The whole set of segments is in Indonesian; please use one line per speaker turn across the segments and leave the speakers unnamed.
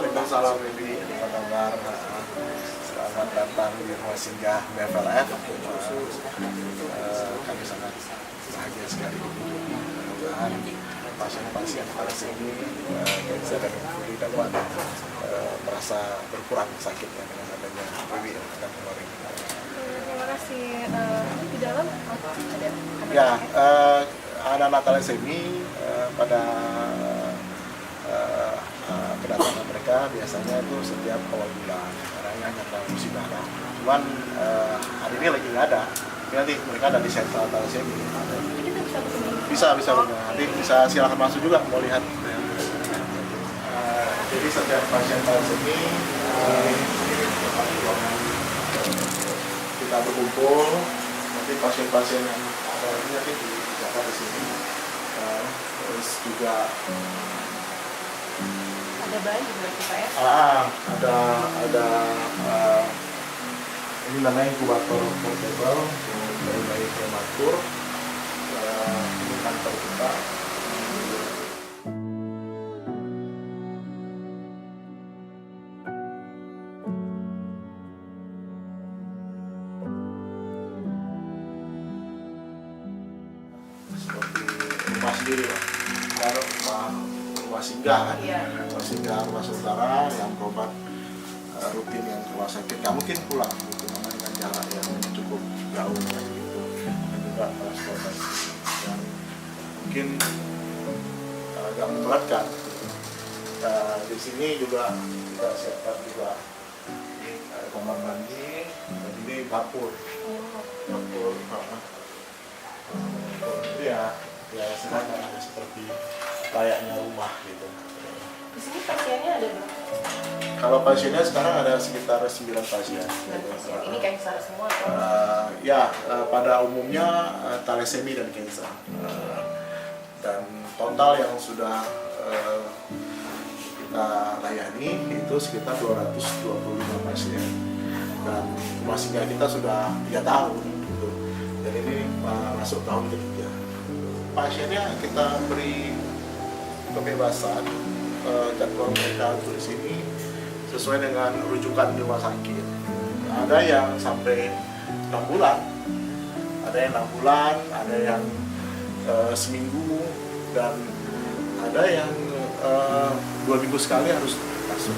Waalaikumsalam Bibi, apa kabar? Selamat datang di rumah singgah BFLF. Kami sangat bahagia sekali. Mudah-mudahan pasien-pasien pada sini cancer dan lymphoma dapat merasa berkurang sakitnya dengan adanya Bibi dan kemarin.
Terima kasih. Di dalam ada
Ya, anak-anak thalassemia pada kedatangan mereka biasanya itu setiap awal bulan karena ini hanya dalam musim darah. Cuman hari ini lagi nggak ada. Nanti mereka ada di sentral thalassemia. Bisa nanti bisa silakan masuk juga mau lihat. Jadi setiap pasien thalassemia kita berkumpul. Nanti pasien-pasien yang ada ini nanti dijaga di sini. Terus juga
ada bayi berarti Pak ya?
Ada ini namanya inkubator portable dari bayi prematur. Ini kantor kita. Seperti rumah sendiri lah, kalau rumah singgah kan, rumah singgah rumah saudara yang berobat rutin yang ke rumah sakit, nggak mungkin pulang gitu, karena dengan jarak yang cukup jauh kan gitu, dan juga transportasi yang mungkin agak memberatkan. Di sini juga kita siapkan juga kamar mandi, dan ini dapur. Ya sederhana seperti layaknya rumah gitu.
Di sini pasiennya ada berapa?
Kalau pasiennya sekarang ada sekitar 9 pasien.
Ini cancer semua atau?
Pada umumnya thalassemia dan cancer. Dan total yang sudah kita layani itu sekitar 225 pasien. Dan rumah singgah kita sudah 3 tahun gitu. Dan ini masuk tahun ketiga. Pasiennya kita beri kebebasan jadwal mereka untuk di sini sesuai dengan rujukan di rumah sakit. Ada yang sampai 6 bulan, ada yang 6 bulan, ada yang seminggu, dan ada yang 2 minggu sekali harus masuk.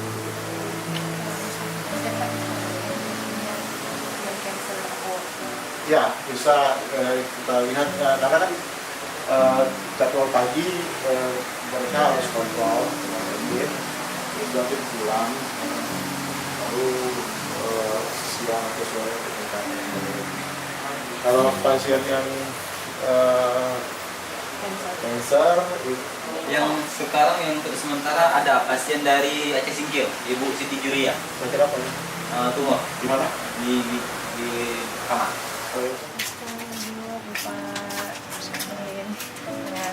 Ya, bisa kita lihat karena kan jadwal pagi mereka harus kontrol berarti pulang lalu siang atau sore mereka. Kalau pasien yang cancer
yang sekarang yang untuk sementara ada pasien dari Aceh Singkil, Ibu Siti Juria.
kira apa ya?
Tumor
Di mana?
di kamar.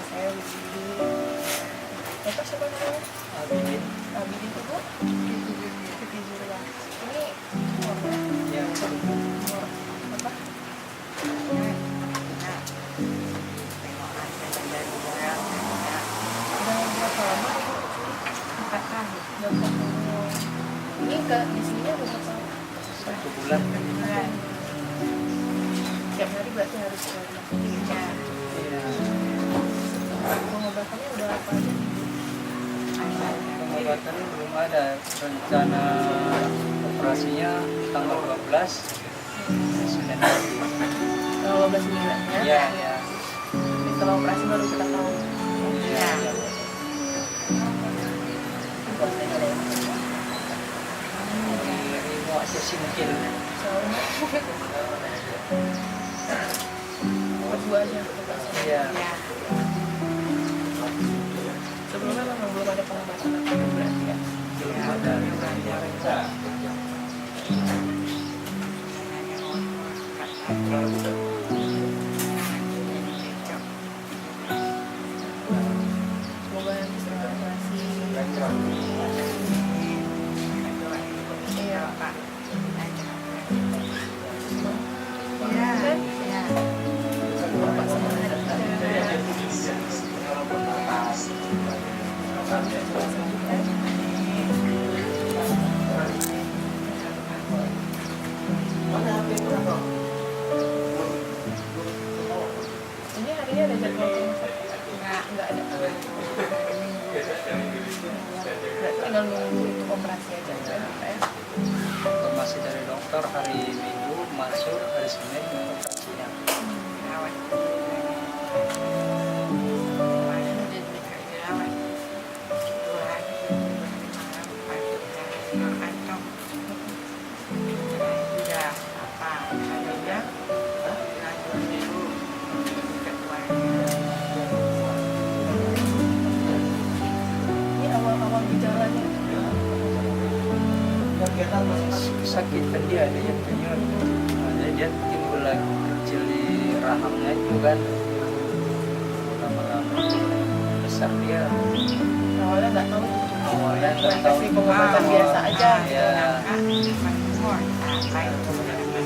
Saya Widi. Bapak siapa namanya?
Abidin.
Abidin itu Bu? Siti Juria. Ini umurnya?
Ya.
Umur apa? Udah berapa lama Ibu? 4 tahun. Ini di sini berapa tahun?
1 bulan.
Tiap hari berarti harus ke rumah sakit.
Iya.
Pengobatannya udah apa aja?
Pengobatannya belum ada. Rencana operasinya tanggal 12. Sudah nanti.
Tanggal 12 bulan ya?
Iya.
Setelah operasi baru kita tahu.
Iya. Ibu Aceh Singkil.
Berdua aja.
Iya.
Sebelumnya memang belum ada pengobatan apa berarti ya?
Belum ada.
Semoga nanti setelah operasi. Iya Pak. Iya. Bapak sama adik. tinggal nunggu untuk operasi aja ya Pak ya.
Informasi dari dokter hari Minggu masuk, hari Senin operasinya.
Rawat. Kemarin udah diberikan dirawat. 2 hari malam batuk dan kantong. Sudah apa adanya lanjut dulu ketuanya.
Ini awal-awal gejalanya.
Sakit kan dia ada yang penyut. Ada dia timbul lagi kecil di rahangnya itu kan. Lama-lama besar dia.
Awalnya nggak tahu tuh.
Awalnya nggak
Cuma
tahu.
kasih pengobatan biasa aja.
Ya.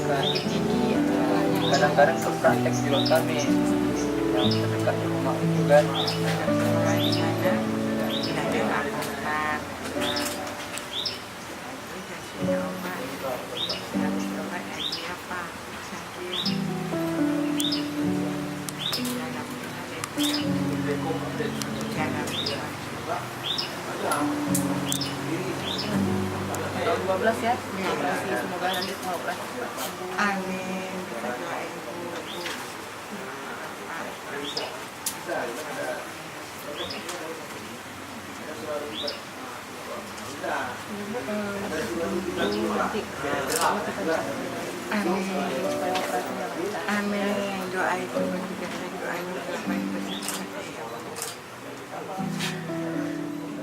Sakit gigi atau apanya.
Kadang-kadang ke praktek juga kami yang terdekat di rumah itu kan.
Tanggal 12 ya, operasi semoga nanti mau operasi.
Amin. Kita doain Amin.
Supaya operasinya lancar.
Amin. Doa itu juga doa itu supaya bersama ya Allah.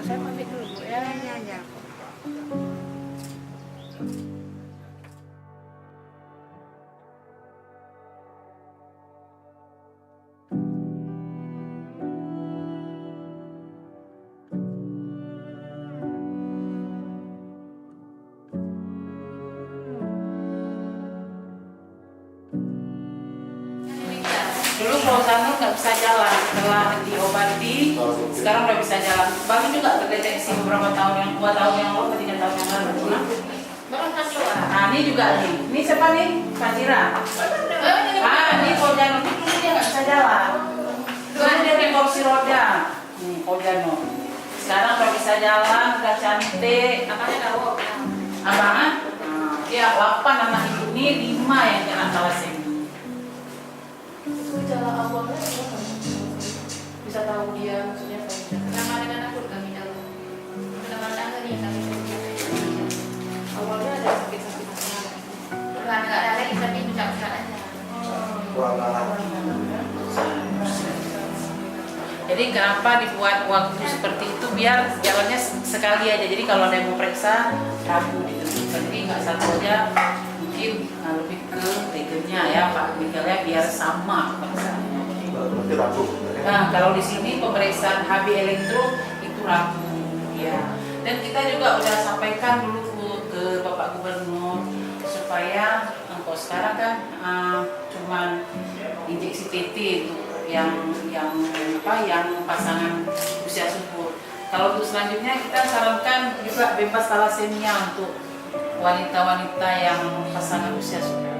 Saya pamit dulu Bu ya.
Ya.
Dulu kalau Sanur nggak bisa jalan, setelah diobati sekarang udah bisa jalan. Bagi juga terdeteksi beberapa tahun yang 2 tahun yang lalu, 3 tahun yang lalu. Nah ini juga nih, ini siapa nih? Fazira. Ini Kojano, dulu dia nggak bisa jalan. Dulu dia di kursi roda. Nih Kojano. Sekarang udah bisa jalan, udah cantik. Apanya tahu? Abangan? Dia 8 anak ibu ini, 5 yang kena thalassemia.
Itu gejala awalnya apa? Bisa tahu dia maksudnya apa?
Kadang-kadang aku kami tahu. Kadang-kadang kan yang kami
Awalnya ada sakit-sakit apa?
bukan nggak ada lagi tapi buka-buka aja.
kurang darah.
Jadi kenapa dibuat waktu seperti itu biar jalannya sekali aja. Jadi kalau ada yang mau periksa Rabu ditentukan. Jadi nggak satu aja, mungkin lebih ke tegennya ya Pak Mikelnya biar sama periksaannya.
Berarti ragu.
Nah kalau di sini pemeriksaan HB elektro itu Rabu ya. Dan kita juga udah sampaikan dulu ke Bapak Gubernur supaya kalau sekarang kan cuman injeksi PT itu yang pasangan usia subur. Kalau untuk selanjutnya kita sarankan juga bebas thalassemia untuk wanita-wanita yang pasangan usia subur.